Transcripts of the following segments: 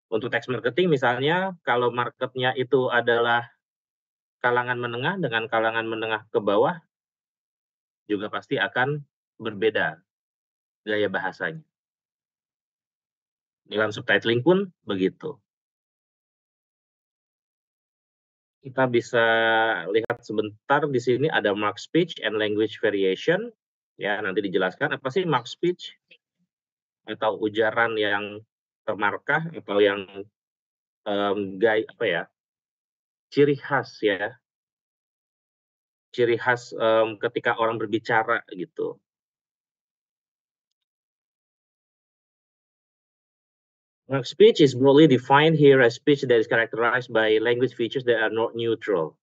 Untuk text marketing misalnya, kalau marketnya itu adalah kalangan menengah dengan kalangan menengah ke bawah, juga pasti akan berbeda gaya bahasanya. Dalam subtitling pun begitu. Kita bisa lihat sebentar di sini ada mark speech and language variation. Ya, nanti dijelaskan apa sih mark speech atau ujaran yang termarkah atau yang gaya apa ya, ciri khas ya, ciri khas ketika orang berbicara gitu. Mark speech is broadly defined here as speech that is characterized by language features that are not neutral.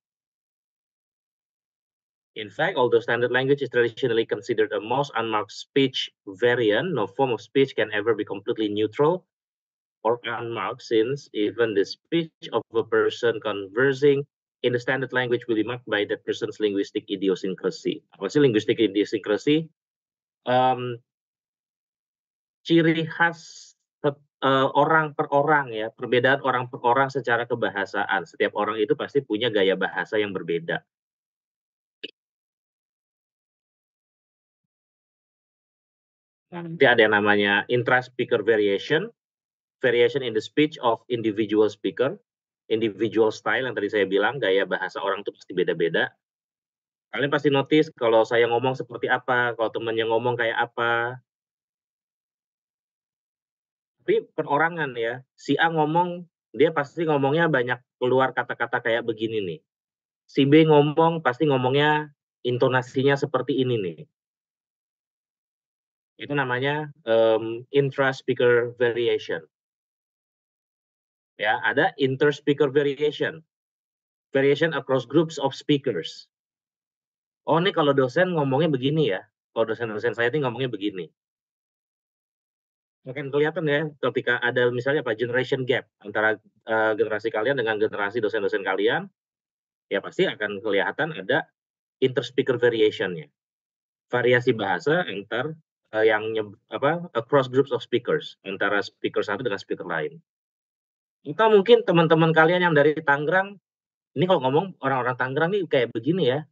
In fact, although standard language is traditionally considered a most unmarked speech variant, no form of speech can ever be completely neutral or unmarked, since even the speech of a person conversing in the standard language will be marked by that person's linguistic idiosyncrasy. Apa sih linguistic idiosyncrasy? Ciri khas orang per orang ya, perbedaan orang per orang secara kebahasaan. Setiap orang itu pasti punya gaya bahasa yang berbeda. Nanti ada yang namanya intra-speaker variation, variation in the speech of individual speaker, individual style yang tadi saya bilang, gaya bahasa orang itu pasti beda-beda. Kalian pasti notice kalau saya ngomong seperti apa, kalau temennya ngomong kayak apa. Tapi perorangan ya, si A ngomong, dia pasti ngomongnya banyak keluar kata-kata kayak begini nih. Si B ngomong pasti ngomongnya intonasinya seperti ini nih. Itu namanya intra-speaker variation. Ya, ada inter-speaker variation. Variation across groups of speakers. Oh, ini kalau dosen ngomongnya begini ya. Kalau dosen-dosen saya ini ngomongnya begini. Akan kelihatan ya ketika ada misalnya apa generation gap antara generasi kalian dengan generasi dosen-dosen kalian, ya pasti akan kelihatan ada inter-speaker variation-nya. Variasi bahasa antar across groups of speakers, antara speaker satu dengan speaker lain. Atau mungkin teman-teman kalian yang dari Tangerang, ini kalau ngomong orang-orang Tangerang nih kayak begini ya,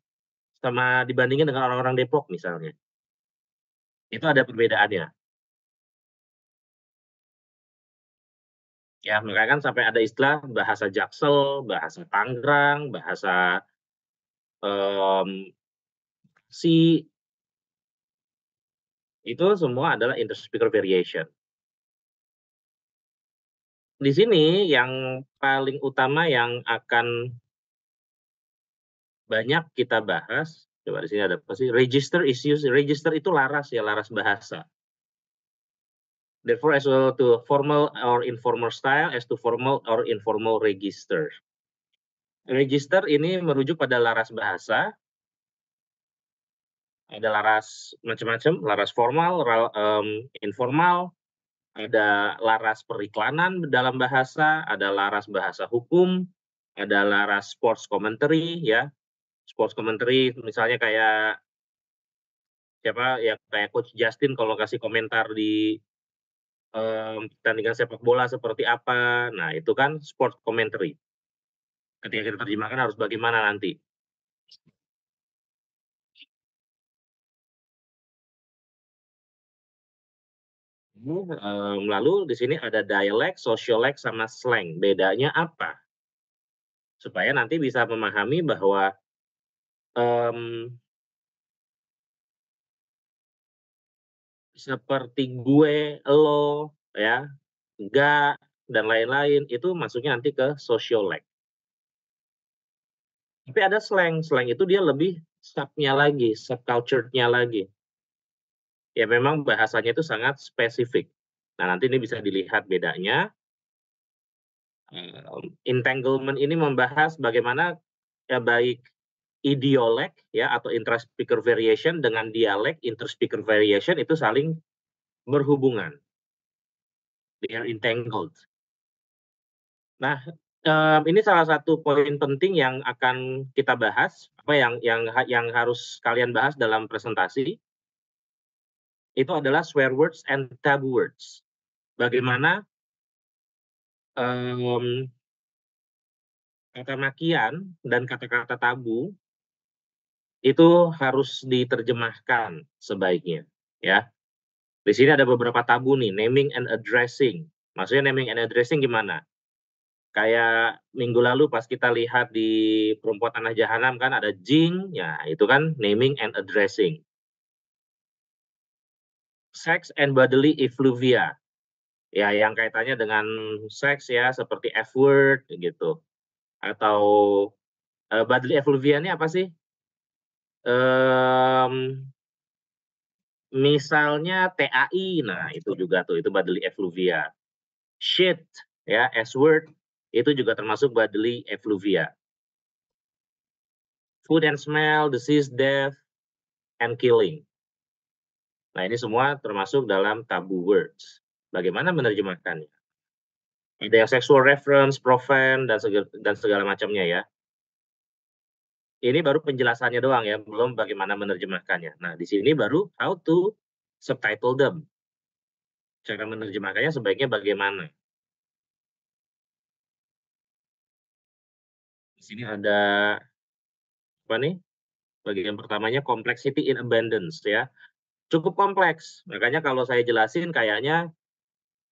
sama dibandingin dengan orang-orang Depok misalnya. Itu ada perbedaannya. Ya, makanya kan sampai ada istilah bahasa Jaksel, bahasa Tangerang, bahasa si itu semua adalah interspeaker variation. Di sini yang paling utama yang akan banyak kita bahas, coba di sini ada apa sih? Register issues. Register itu laras ya, laras bahasa. Therefore, as well to formal or informal style, as to formal or informal register. Register ini merujuk pada laras bahasa. Ada laras macam-macam, laras formal, informal, ada laras periklanan dalam bahasa, ada laras bahasa hukum, ada laras sports commentary ya. Sports commentary misalnya kayak siapa ya, kayak Coach Justin kalau kasih komentar di pertandingan sepak bola seperti apa. Nah, itu kan sport commentary. Ketika kita terjemahkan harus bagaimana nanti. Lalu di sini ada dialect, sociolect, sama slang. Bedanya apa? Supaya nanti bisa memahami bahwa seperti gue, lo, ya, enggak, dan lain-lain, itu masuknya nanti ke sociolect. Tapi ada slang, slang itu dia lebih sub-nya lagi, subculture-nya lagi. Ya memang bahasanya itu sangat spesifik. Nah, nanti ini bisa dilihat bedanya. Entanglement ini membahas bagaimana ya baik idiolek ya atau intra-speaker variation dengan dialek inter-speaker variation itu saling berhubungan. They are entangled. Nah, ini salah satu poin penting yang akan kita bahas, apa yang harus kalian bahas dalam presentasi, itu adalah swear words and taboo words. Bagaimana mmm, kata makian dan kata-kata tabu itu harus diterjemahkan sebaiknya, ya. Di sini ada beberapa tabu nih, naming and addressing. Maksudnya naming and addressing gimana? Kayak minggu lalu pas kita lihat di Perempuan Tanah Jahanam kan ada jing, ya itu kan naming and addressing. Sex and bodily effluvia, ya yang kaitannya dengan seks ya seperti F word gitu, atau, bodily effluvia ini apa sih? Mmm, misalnya TAI, nah itu juga tuh, itu bodily effluvia. Shit, ya, S word, itu juga termasuk bodily effluvia. Food and smell, disease, death, and killing. Nah, ini semua termasuk dalam taboo words. Bagaimana menerjemahkannya? Ada yang sexual reference, profane, dan segala macamnya ya. Ini baru penjelasannya doang ya, belum bagaimana menerjemahkannya. Nah, di sini baru how to subtitle them. Cara menerjemahkannya sebaiknya bagaimana. Di sini ada apa nih? Bagian pertamanya complexity in abundance ya. Cukup kompleks. Makanya kalau saya jelasin kayaknya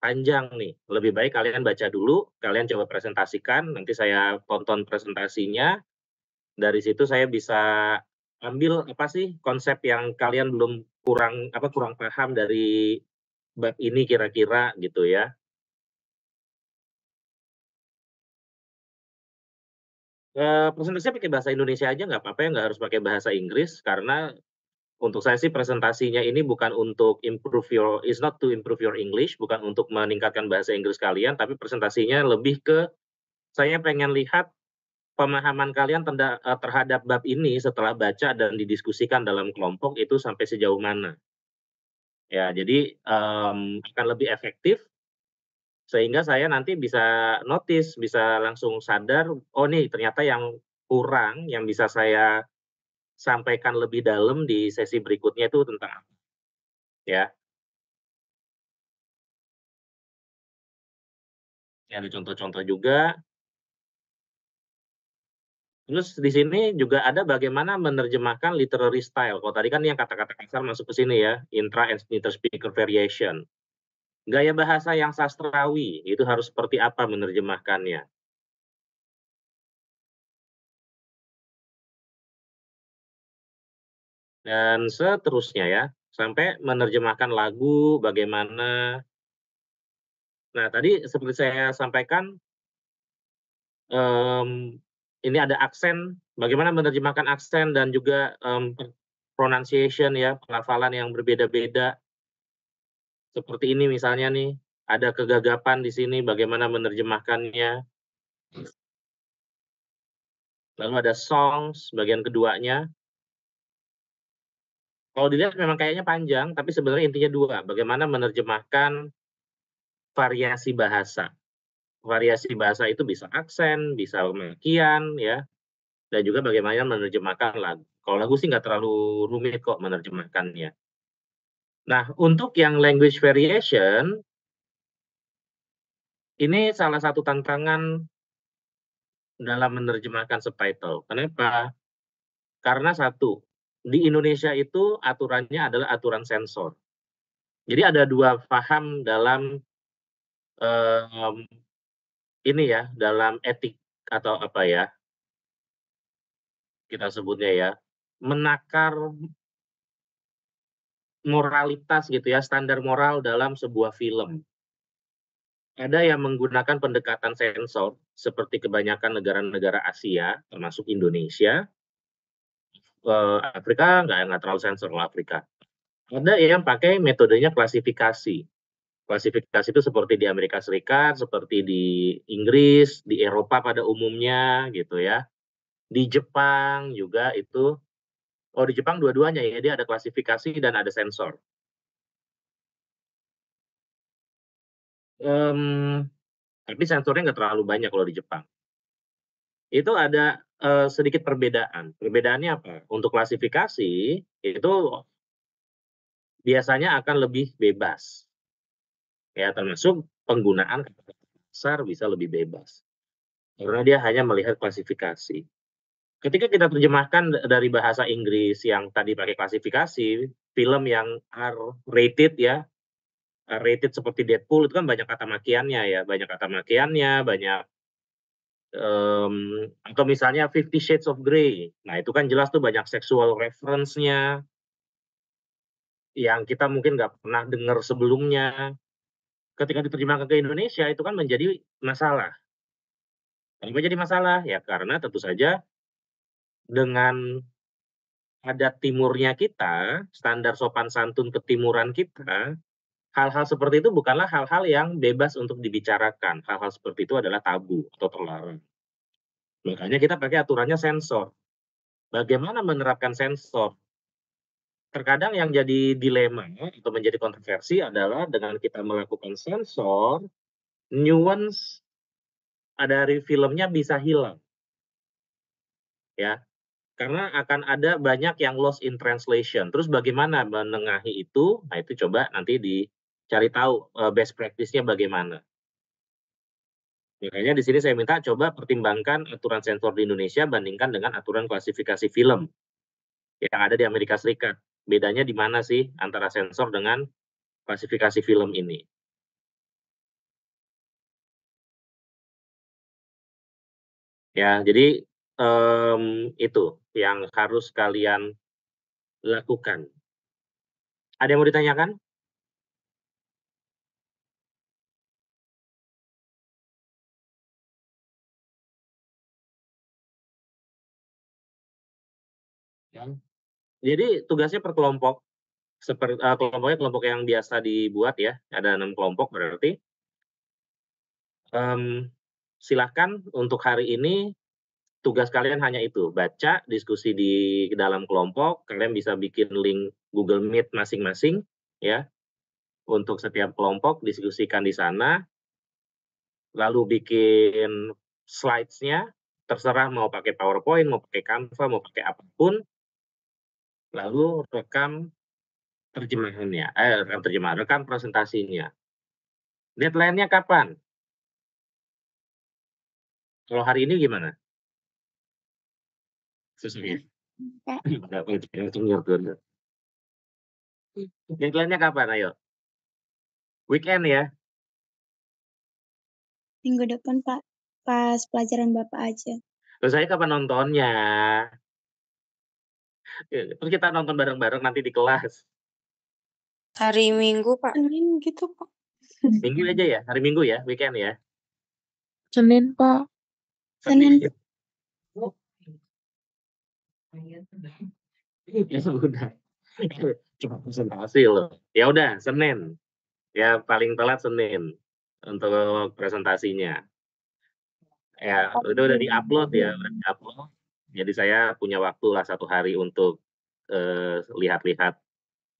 panjang nih. Lebih baik kalian baca dulu, kalian coba presentasikan, nanti saya tonton presentasinya. Dari situ saya bisa ambil apa sih konsep yang kalian belum kurang paham dari bab ini kira-kira gitu ya. Presentasinya pakai bahasa Indonesia aja nggak apa-apa ya, nggak harus pakai bahasa Inggris, karena untuk saya sih presentasinya ini bukan untuk is not to improve your English, bukan untuk meningkatkan bahasa Inggris kalian, tapi presentasinya lebih ke saya pengen lihat pemahaman kalian terhadap bab ini setelah baca dan didiskusikan dalam kelompok itu sampai sejauh mana. Ya, jadi, akan lebih efektif sehingga saya nanti bisa notice, bisa langsung sadar, "Oh nih ternyata yang kurang, yang bisa saya sampaikan lebih dalam di sesi berikutnya itu tentang apa," ya. Ya ada contoh-contoh juga. Terus di sini juga ada bagaimana menerjemahkan literary style. Kalau tadi kan yang kata-kata kasar masuk ke sini ya, intra and interspeaker variation. Gaya bahasa yang sastrawi, itu harus seperti apa menerjemahkannya, dan seterusnya ya, sampai menerjemahkan lagu bagaimana. Nah, tadi seperti saya sampaikan, mmm, ini ada aksen, bagaimana menerjemahkan aksen dan juga, pronunciation ya, pelafalan yang berbeda-beda. Seperti ini misalnya nih, ada kegagapan di sini bagaimana menerjemahkannya, lalu ada songs bagian keduanya. Kalau dilihat memang kayaknya panjang, tapi sebenarnya intinya 2, bagaimana menerjemahkan variasi bahasa. Variasi bahasa itu bisa aksen, bisa makian ya, dan juga bagaimana menerjemahkan lagu. Kalau lagu sih nggak terlalu rumit kok menerjemahkannya. Nah, untuk yang language variation, ini salah satu tantangan dalam menerjemahkan subtitle. Kenapa? Karena satu, di Indonesia itu aturannya adalah aturan sensor. Jadi ada 2 paham dalam, mmm, ini ya, dalam etik atau apa ya, kita sebutnya ya, menakar moralitas gitu ya, standar moral dalam sebuah film. Ada yang menggunakan pendekatan sensor, seperti kebanyakan negara-negara Asia, termasuk Indonesia, Afrika nggak terlalu sensor kalau Afrika. Ada yang pakai metodenya klasifikasi. Klasifikasi itu seperti di Amerika Serikat, seperti di Inggris, di Eropa pada umumnya gitu ya. Di Jepang juga itu, oh di Jepang dua-duanya ya, dia ada klasifikasi dan ada sensor. Mmm, tapi sensornya nggak terlalu banyak kalau di Jepang. Itu ada, sedikit perbedaan. Perbedaannya apa? Untuk klasifikasi, itu biasanya akan lebih bebas, ya termasuk penggunaan kata-kata. SAR bisa lebih bebas, karena dia hanya melihat klasifikasi. Ketika kita terjemahkan dari bahasa Inggris yang tadi pakai klasifikasi, film yang R-rated ya, R-rated seperti Deadpool itu kan banyak kata makiannya ya, banyak kata makiannya, banyak, atau misalnya Fifty Shades of Grey. Nah, itu kan jelas tuh banyak sexual reference-nya, yang kita mungkin nggak pernah dengar sebelumnya. Ketika diterjemahkan ke Indonesia, itu kan menjadi masalah. Kenapa jadi masalah? Ya karena tentu saja dengan adat timurnya kita, standar sopan santun ketimuran kita, hal-hal seperti itu bukanlah hal-hal yang bebas untuk dibicarakan. Hal-hal seperti itu adalah tabu atau terlarang. Makanya kita pakai aturannya sensor. Bagaimana menerapkan sensor? Terkadang yang jadi dilema atau menjadi kontroversi adalah dengan kita melakukan sensor, nuance dari filmnya bisa hilang, ya. Karena akan ada banyak yang lost in translation. Terus bagaimana menengahi itu? Nah, itu coba nanti dicari tahu, best practice-nya bagaimana. Makanya di sini saya minta coba pertimbangkan aturan sensor di Indonesia bandingkan dengan aturan klasifikasi film yang ada di Amerika Serikat. Bedanya di mana sih antara sensor dengan klasifikasi film ini? Ya, jadi, itu yang harus kalian lakukan. Ada yang mau ditanyakan? Ya. Jadi tugasnya per kelompok, kelompoknya kelompok yang biasa dibuat ya, ada 6 kelompok berarti. Silahkan untuk hari ini tugas kalian hanya itu, baca, diskusi di dalam kelompok, kalian bisa bikin link Google Meet masing-masing ya, untuk setiap kelompok diskusikan di sana, lalu bikin slides-nya, terserah mau pakai PowerPoint, mau pakai Canva, mau pakai apapun, lalu rekam presentasinya. Deadline-nya kapan? Kalau hari ini gimana? Susah ya? Deadline-nya kapan ayo? Weekend ya? Minggu depan, Pak. Pas pelajaran Bapak aja. Terus saya kapan nontonnya? Terus kita nonton bareng-bareng nanti di kelas. Hari Minggu, Pak. Senin gitu, Pak. Minggu aja ya? Hari Minggu ya? Weekend ya? Senin, Pak. Senin. Ya udah. Cuma presentasi loh. Ya udah, Senin. Ya paling telat Senin untuk presentasinya. Ya, itu udah di-upload ya, udah di-upload. Jadi saya punya waktu lah 1 hari untuk, lihat-lihat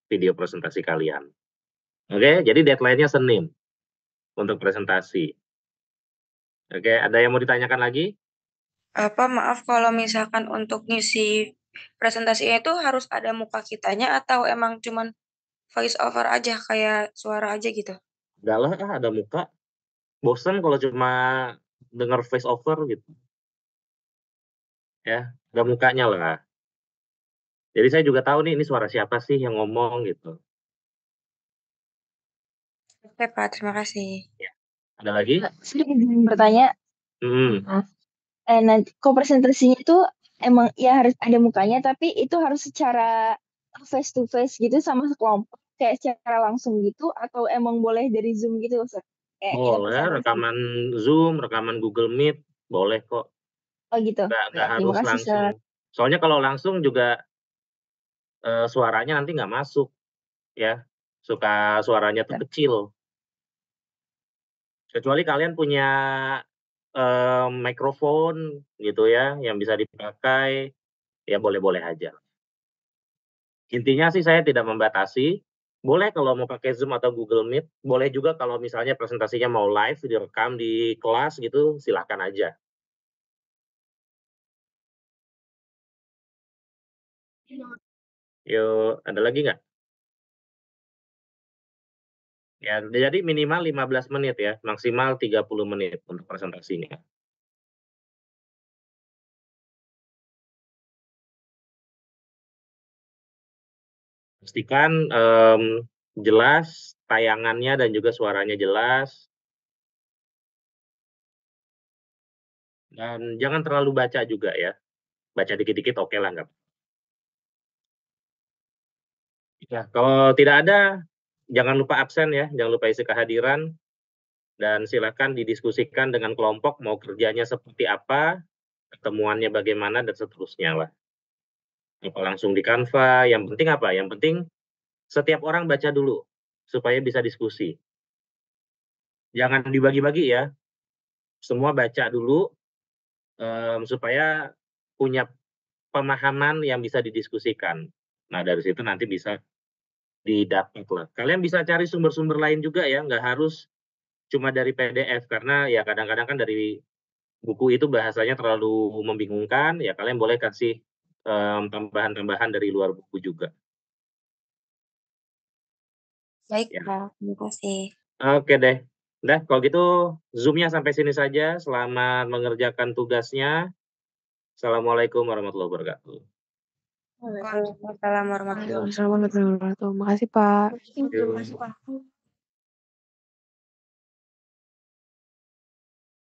video presentasi kalian. Oke, jadi deadline-nya Senin untuk presentasi. Oke, ada yang mau ditanyakan lagi? Apa maaf kalau misalkan untuk ngisi presentasinya itu harus ada muka kitanya atau emang cuman voice over aja kayak suara aja gitu? Enggak lah, ada muka. Bosen kalau cuma denger voice over gitu, ya. Ada mukanya lah. Jadi saya juga tahu nih, ini suara siapa sih yang ngomong gitu. Oke, Pak, terima kasih. Ya. Ada lagi? Saya izin bertanya, Mhm. nanti kok presentasinya itu emang ya harus ada mukanya, tapi itu harus secara face to face gitu sama sekelompok, kayak secara langsung gitu, atau emang boleh dari Zoom gitu, Ustaz? Kayak kita Boleh, presentasi. rekaman Zoom, rekaman Google Meet, boleh kok. Oh gitu. Nggak Ya, terima harus kasih, langsung. Ustaz. Soalnya kalau langsung juga, suaranya nanti nggak masuk, ya. Suaranya tuh kecil. Kecuali kalian punya, mikrofon gitu ya, yang bisa dipakai, ya boleh-boleh aja. Intinya sih saya tidak membatasi, boleh kalau mau pakai Zoom atau Google Meet, boleh juga kalau misalnya presentasinya mau live direkam di kelas gitu, silahkan aja. Yuk, ada lagi nggak? Ya, jadi minimal 15 menit ya, maksimal 30 menit untuk presentasinya. Pastikan, jelas tayangannya dan juga suaranya jelas. Dan jangan terlalu baca juga ya, baca dikit-dikit okelah nggak. Ya, kalau tidak ada, jangan lupa absen ya, jangan lupa isi kehadiran, dan silakan didiskusikan dengan kelompok mau kerjanya seperti apa, ketemuannya bagaimana, dan seterusnya lah. Apa langsung di Canva, yang penting apa, yang penting setiap orang baca dulu, supaya bisa diskusi. Jangan dibagi-bagi ya, semua baca dulu, supaya punya pemahaman yang bisa didiskusikan. Nah, dari situ nanti bisa didapat lah. Kalian bisa cari sumber-sumber lain juga ya, nggak harus cuma dari PDF, karena ya kadang-kadang kan dari buku itu bahasanya terlalu membingungkan, ya kalian boleh kasih tambahan-tambahan dari luar buku juga. Baik, Ya. Pak. Terima kasih. Oke deh. Udah, kalau gitu Zoom-nya sampai sini saja. Selamat mengerjakan tugasnya. Assalamualaikum warahmatullahi wabarakatuh. Waalaikumsalam warahmatullahi wabarakatuh. Waalaikumsalam warahmatullahi wabarakatuh. Makasih, Pak. Terima kasih, Pak.